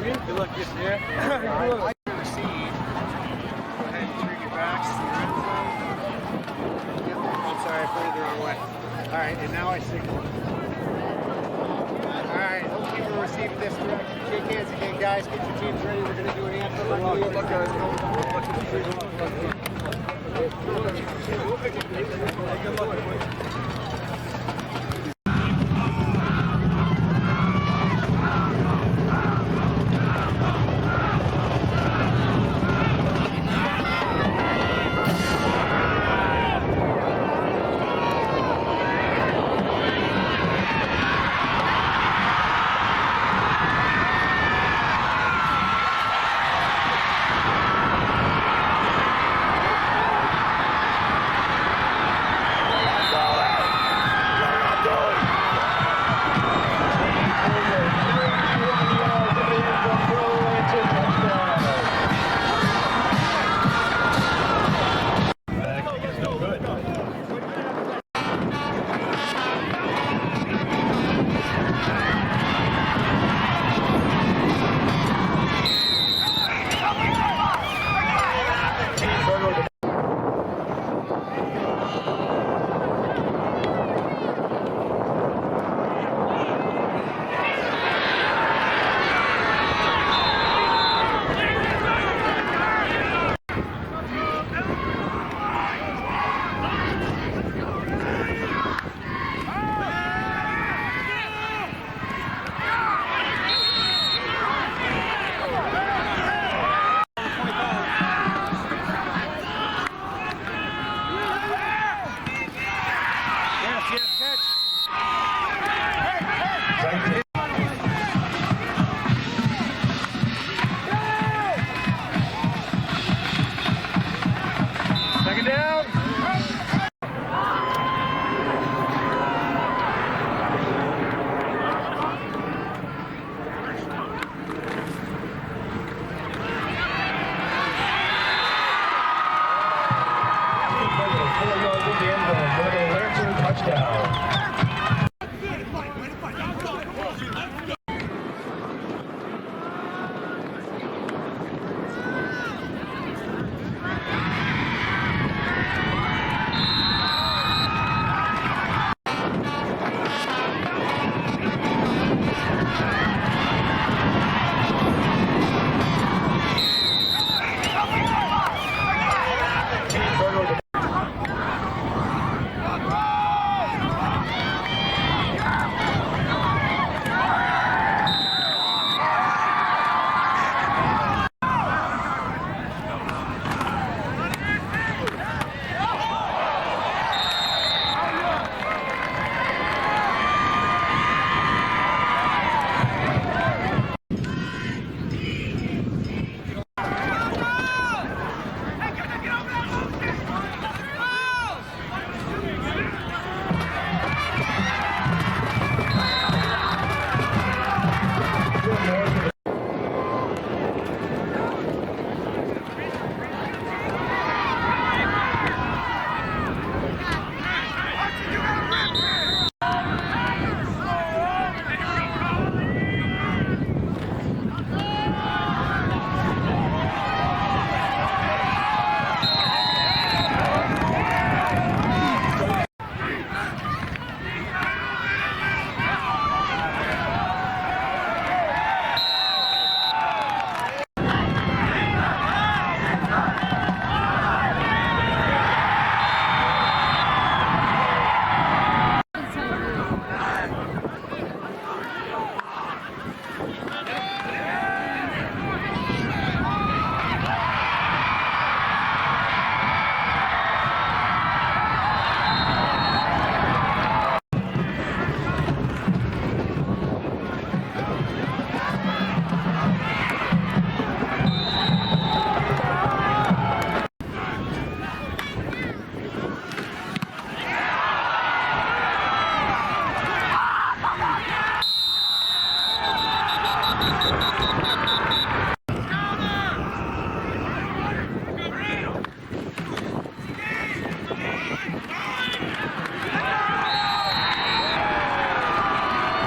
Good luck this year. I receive. Go ahead and turn your backs to the red zone. Yep. I'm sorry, I put it the wrong way. All right, and now I signal. All right, hope people are receiving this direction. Shake hands again, guys. Get your teams ready. We're going to do an anthem. Good luck, guys. Good luck.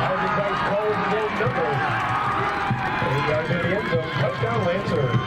Isaac Zees calls the number. 8 yards in the end touchdown, Lancers.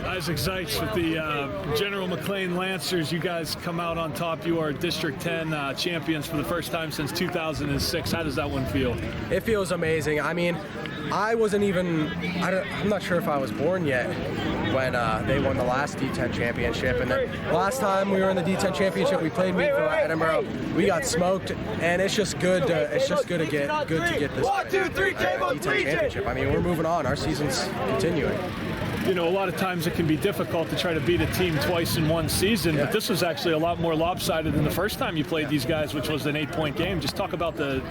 Isaac Zees with the General McLane Lancers. You guys come out on top. You are District 10 champions for the first time since 2006. How does that one feel? It feels amazing. I mean, I wasn't even, I'm not sure if I was born yet when they won the last D10 championship. And then last time we were in the D10 championship, we played Meadville at Edinburgh. We got smoked, and it's just good to get this D10 championship. I mean, we're moving on. Our season's continuing. You know, a lot of times it can be difficult to try to beat a team twice in one season, but this was actually a lot more lopsided than the first time you played these guys, which was an 8-point game. Just talk about the,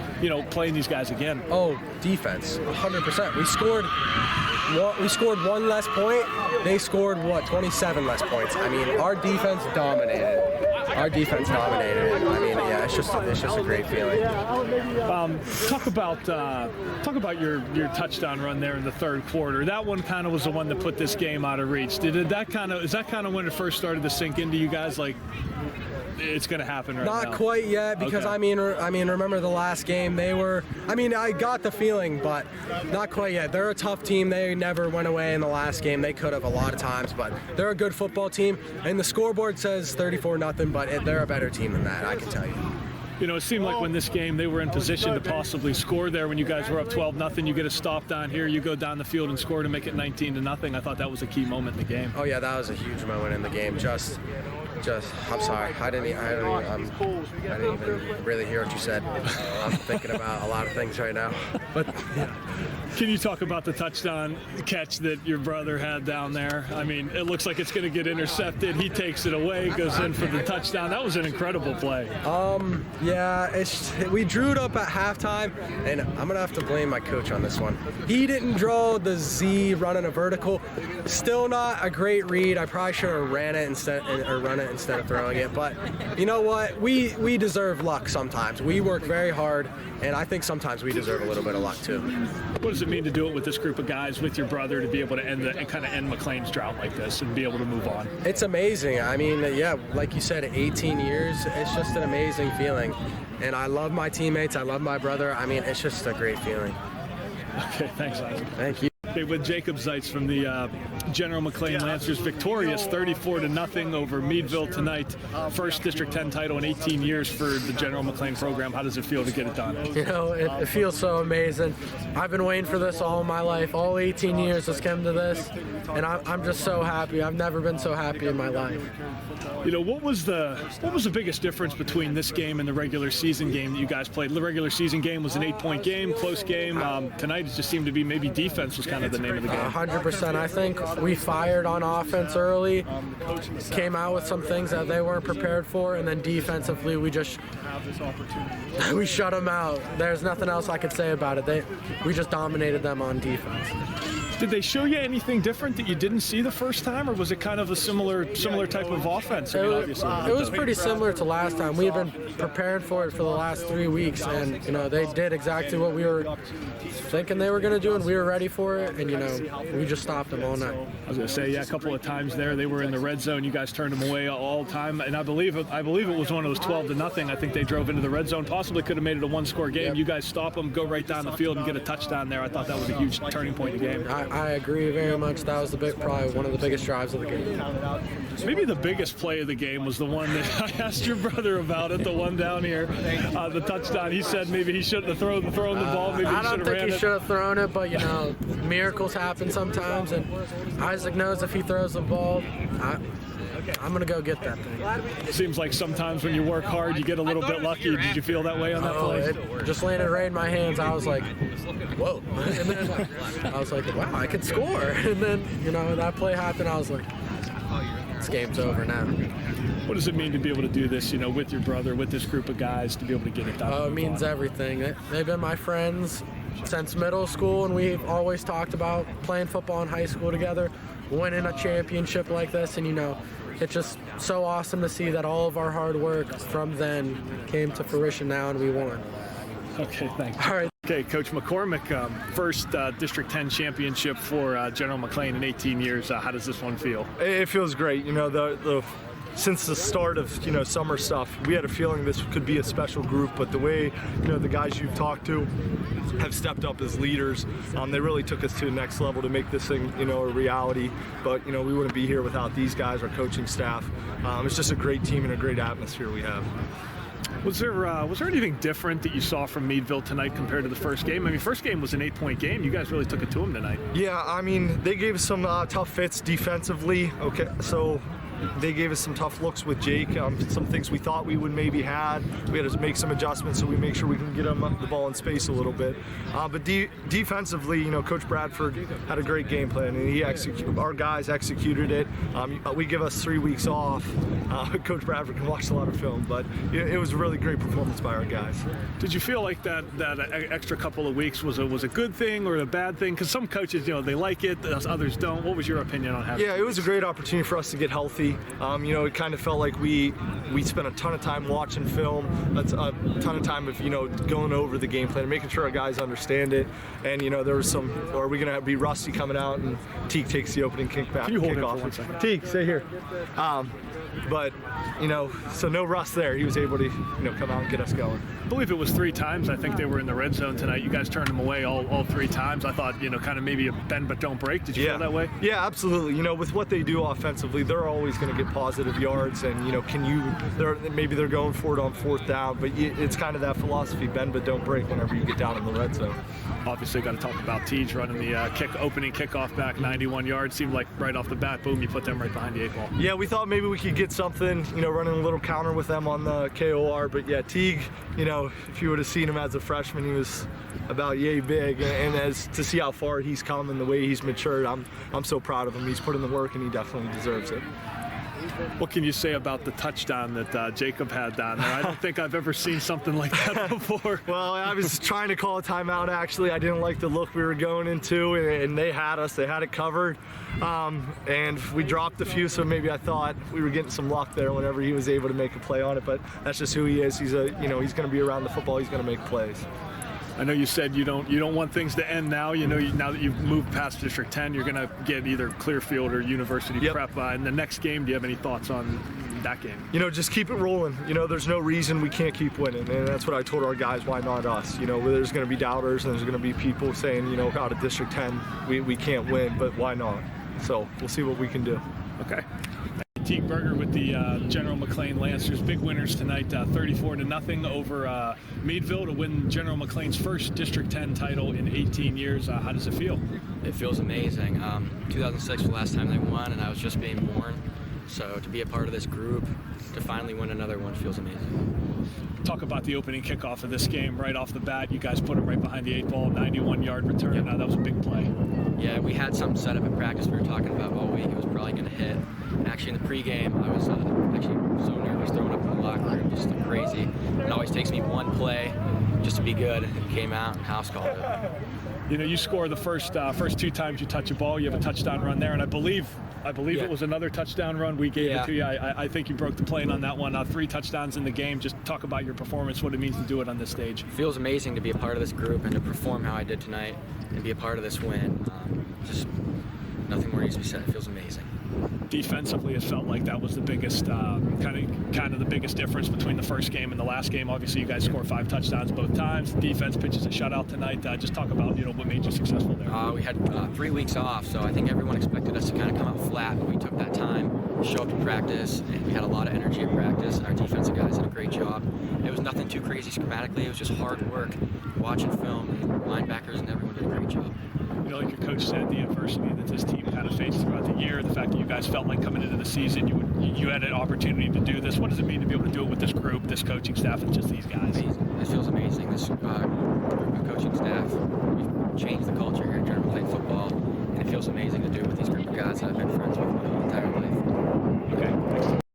playing these guys again. Oh, defense, 100%. We scored one less point. They scored, 27 less points. I mean, our defense dominated. I mean, yeah, it's just a great feeling. Talk about your touchdown run there in the third quarter. That one kind of was the one that put this game out of reach. Is that kind of when it first started to sink into you guys, like it's going to happen right now? Not quite yet, because okay. I mean, remember the last game? I got the feeling, but not quite yet. They're a tough team. They never went away in the last game. They could have a lot of times, but they're a good football team. And the scoreboard says 34-0, but they're a better team than that, I can tell you. You know, it seemed like when this game, they were in position to possibly score there. When you guys were up 12-0, you get a stop down here, you go down the field and score to make it 19-0. I thought that was a key moment in the game. Oh yeah, that was a huge moment in the game. I'm sorry. I didn't even really hear what you said. I'm thinking about a lot of things right now. But yeah. Can you talk about the touchdown catch that your brother had down there? I mean, it looks like it's going to get intercepted. He takes it away, goes in for the touchdown. That was an incredible play. Yeah, we drew it up at halftime, and I'm going to have to blame my coach on this one. He didn't draw the Z running a vertical. Still not a great read. I probably should have run it instead of throwing it. But you know what? We deserve luck sometimes. We work very hard, and I think sometimes we deserve a little bit of luck too. What does it mean to do it with this group of guys, with your brother, to be able to end McLane's drought like this and be able to move on? It's amazing. I mean, yeah, like you said, 18 years. It's just an amazing feeling. And I love my teammates. I love my brother. I mean, it's just a great feeling. Okay, thanks, Isaac. Thank you. Hey, with Jacob Zees from the General McLane Lancers, victorious 34-0 over Meadville tonight. First District 10 title in 18 years for the General McLane program. How does it feel to get it done? You know, it feels so amazing. I've been waiting for this all my life. All 18 years has come to this, and I'm just so happy. I've never been so happy in my life. You know, what was the biggest difference between this game and the regular season game that you guys played? The regular season game was an 8-point game, close game. Tonight it just seemed to be maybe defense was kind of the name of the game. 100%. I think we fired on offense early, came out with some things that they weren't prepared for, and then defensively we shut them out. There's nothing else I could say about it. We just dominated them on defense. Did they show you anything different that you didn't see the first time, or was it kind of a similar type of offense? I mean, it was pretty similar to last time. We had been preparing for it for the last 3 weeks, and you know they did exactly what we were thinking they were going to do, and we were ready for it. And you know we just stopped them all night. I was going to say, yeah, a couple of times there they were in the red zone. You guys turned them away all the time, and I believe it was one of those 12-0. I think they drove into the red zone, possibly could have made it a one-score game. Yep. You guys stop them, go right down the field, and get a touchdown there. I thought that was a huge turning point in the game. I agree very much. That was probably one of the biggest drives of the game. Maybe the biggest play of the game was the one that I asked your brother about it, the one down here, the touchdown. He said maybe he shouldn't have thrown the ball. Maybe I don't think he should have thrown it, but you know, miracles happen sometimes, and Isaac knows if he throws the ball, I'm going to go get that thing. Seems like sometimes when you work hard, you get a little bit lucky. Did you feel that way on that play? It just landed right in my hands. I was like, whoa. And then I was like, wow, I could score. And then, you know, that play happened. I was like, this game's over now. What does it mean to be able to do this, you know, with your brother, with this group of guys, to be able to get it done? Oh, it means everything. They've been my friends since middle school, and we've always talked about playing football in high school together, winning a championship like this, and, you know, it's just so awesome to see that all of our hard work from then came to fruition now, and we won. Okay, thanks. All right. Okay, Coach McCormack, first District 10 championship for General McLane in 18 years. How does this one feel? It feels great. You know, since the start of summer stuff, we had a feeling this could be a special group. But the way the guys you've talked to have stepped up as leaders, they really took us to the next level to make this thing a reality. But we wouldn't be here without these guys, our coaching staff. It's just a great team and a great atmosphere we have. Was there anything different that you saw from Meadville tonight compared to the first game? I mean, first game was an 8-point game. You guys really took it to them tonight. Yeah, I mean, they gave us some tough fits defensively. Okay, so they gave us some tough looks with Jake, some things we thought we would maybe had. We had to make some adjustments so we make sure we can get them the ball in space a little bit. But defensively, Coach Bradford had a great game plan, and our guys executed it. We give us 3 weeks off. Coach Bradford can watch a lot of film, but it was a really great performance by our guys. Did you feel like that extra couple of weeks was a good thing or a bad thing? Because some coaches, they like it, others don't. What was your opinion on having? Yeah, it was a great opportunity for us to get healthy. It kind of felt like we spent a ton of time watching film, a ton of time of going over the game plan, making sure our guys understand it. And there was some, are we going to be rusty coming out? And Teague takes the opening kickoff. Can you hold it for 1 second? Teague, stay here. But so no rust there. He was able to come out and get us going. I believe it was 3 times. I think they were in the red zone tonight. You guys turned them away all 3 times. I thought kind of maybe a bend but don't break. Did you feel that way? Yeah, absolutely. With what they do offensively, they're always going to get positive yards, and maybe they're going for it on 4th down, but it's kind of that philosophy: bend but don't break whenever you get down in the red zone. Obviously, got to talk about Teague running the opening kickoff back 91 yards. Seemed like right off the bat, boom, you put them right behind the 8 ball. Yeah, we thought maybe we could get something, running a little counter with them on the KOR, but yeah, Teague, if you would have seen him as a freshman, he was about yay big, and as to see how far he's come and the way he's matured, I'm so proud of him. He's put in the work, and he definitely deserves it. What can you say about the touchdown that Jacob had down there? I don't think I've ever seen something like that before. Well, I was trying to call a timeout, actually. I didn't like the look we were going into, and they had us. They had it covered, and we dropped a few, so maybe I thought we were getting some luck there whenever he was able to make a play on it, but that's just who he is. He's he's going to be around the football. He's going to make plays. I know you said you don't want things to end now. Now that you've moved past District 10, you're going to get either Clearfield or University prep. In the next game, do you have any thoughts on that game? You know, just keep it rolling. You know, there's no reason we can't keep winning, and that's what I told our guys. Why not us? You know, there's going to be doubters and there's going to be people saying, you know, out of District 10 we can't win, but why not? So we'll see what we can do. Okay. Teague Berger with the General McLane Lancers. Big winners tonight, 34-0 over Meadville to win General McLane's first District 10 title in 18 years. How does it feel? It feels amazing. 2006 was the last time they won, and I was just being born. So to be a part of this group, to finally win another one feels amazing. Talk about the opening kickoff of this game right off the bat. You guys put it right behind the 8-ball, 91-yard return. Yep. That was a big play. Yeah, we had something set up in practice we were talking about all week. It was probably going to hit. And actually, in the pregame, I was actually so nervous throwing up in the locker room, just crazy. It always takes me one play just to be good, and it came out and house called it. You know, you score the first 2 times you touch a ball. You have a touchdown run there, and I believe it was another touchdown run. We gave it to you. I think you broke the plane on that one. 3 touchdowns in the game. Just talk about your performance, what it means to do it on this stage. It feels amazing to be a part of this group and to perform how I did tonight and be a part of this win. Just nothing more needs to be said. It feels amazing. Defensively, it felt like that was the biggest kind of the biggest difference between the first game and the last game. Obviously, you guys scored 5 touchdowns both times. The defense pitches a shutout tonight. Just talk about what made you successful there. We had 3 weeks off, so I think everyone expected us to kind of come out flat, but we took that time, show up to practice, and we had a lot of energy at practice. Our defensive guys did a great job. It was nothing too crazy schematically. It was just hard work, watching film, and linebackers and everyone did a great job. You know, like your coach said, the adversity that this team kind of faced throughout the year, the fact that you guys felt like coming into the season you had an opportunity to do this. What does it mean to be able to do it with this group, this coaching staff, and just these guys? Amazing. It feels amazing. This group of coaching staff, we've changed the culture here at General McLane football, and it feels amazing to do it with these group of guys that I've been friends with my entire life. Okay.